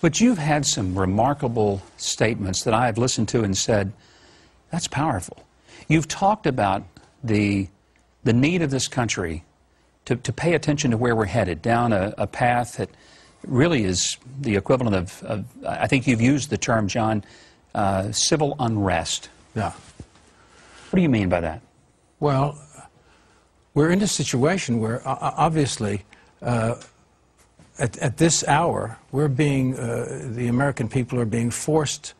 But you've had some remarkable statements that I have listened to and said, that's powerful. You've talked about the need of this country to pay attention to where we're headed, down a path that really is the equivalent of I think you've used the term, John, civil unrest. Yeah. What do you mean by that? Well, we're in a situation where, obviously, at this hour, we're being, the American people are being forced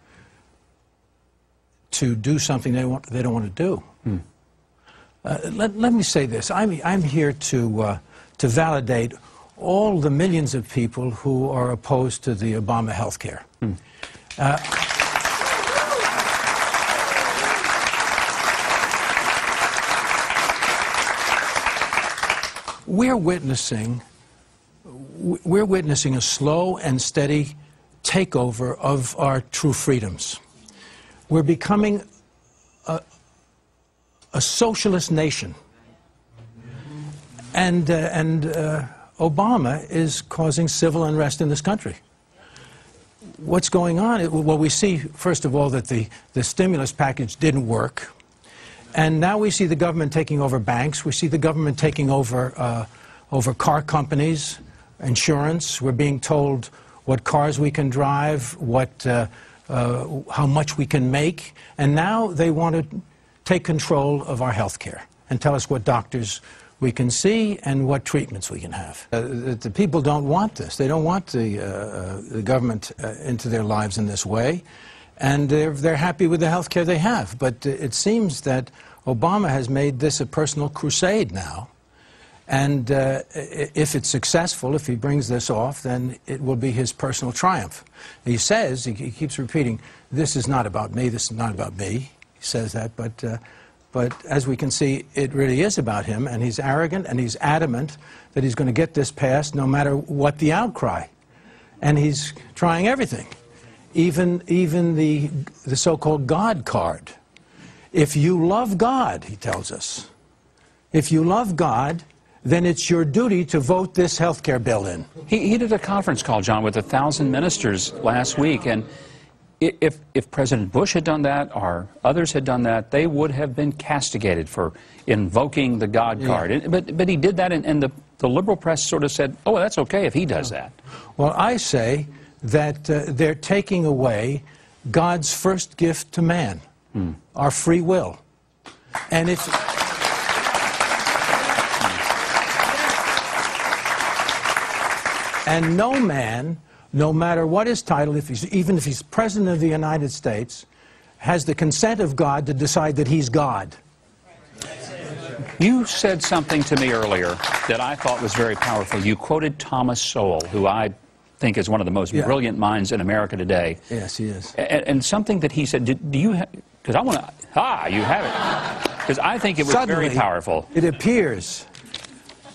to do something they don't want to do. Let me say this. I'm here to validate all the millions of people who are opposed to the Obama health care. We're witnessing a slow and steady takeover of our true freedoms. We're becoming a socialist nation, and Obama is causing civil unrest in this country. What's going on? Well, we see, first of all, that the stimulus package didn't work. And now we see the government taking over banks. We see the government taking over car companies, insurance. We're being told what cars we can drive, how much we can make. And now they want to take control of our health care and tell us what doctors we can see and what treatments we can have. The people don't want this. They don't want the government into their lives in this way. And they're happy with the health care they have. But it seems that Obama has made this a personal crusade now. And if it's successful, if he brings this off, then it will be his personal triumph. He says, he keeps repeating, this is not about me, this is not about me. He says that, but as we can see, it really is about him, and he's arrogant, and he's adamant that he's going to get this passed no matter what the outcry. And he's trying everything. Even the so-called God card. If you love God, he tells us, if you love God, then it's your duty to vote this health care bill in. He did a conference call, John, with 1,000 ministers last week, and if President Bush had done that or others had done that, they would have been castigated for invoking the God card. Yeah. But he did that, and the liberal press sort of said, oh, that's okay if he does that. Well, I say that they're taking away God's first gift to man, our free will. And if... And no man, no matter what his title, even if he's President of the United States, has the consent of God to decide that he's God. You said something to me earlier that I thought was very powerful. You quoted Thomas Sowell, who I think is one of the most brilliant minds in America today. Yes, he is. And something that he said, do you have, because I want to, you have it. Because I think it was Suddenly, very powerful. It appears,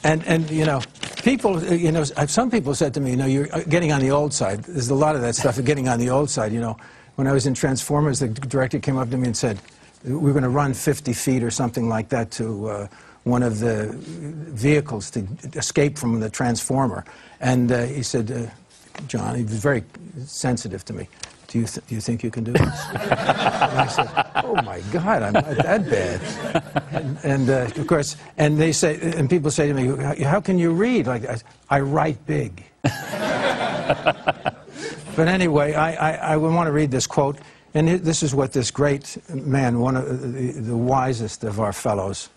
and you know, people, you know, some people said to me, you know, you're getting on the old side. There's a lot of that stuff of getting on the old side. You know, when I was in Transformers, the director came up to me and said, we're going to run 50 feet or something like that to one of the vehicles to escape from the Transformer. And he said, John, he was very sensitive to me. Do you think you can do this? And I said, oh my God, I'm not that bad. And of course, and they say, and people say to me, how can you read? Like, I write big. But anyway, I want to read this quote, and this is what this great man, one of the wisest of our fellows,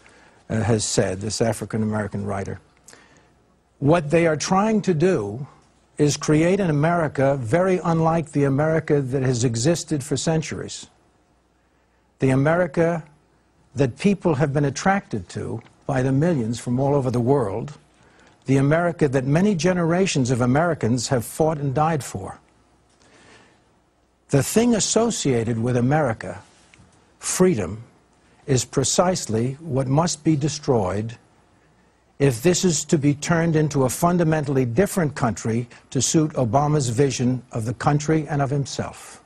has said, this African-American writer. What they are trying to do is create an America very unlike the America that has existed for centuries. The America that people have been attracted to by the millions from all over the world. The America that many generations of Americans have fought and died for. The thing associated with America, freedom, is precisely what must be destroyed if this is to be turned into a fundamentally different country to suit Obama's vision of the country and of himself.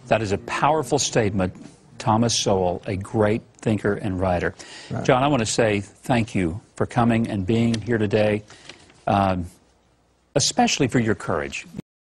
That is a powerful statement. Thomas Sowell, a great thinker and writer. Right. John, I want to say thank you for coming and being here today, especially for your courage.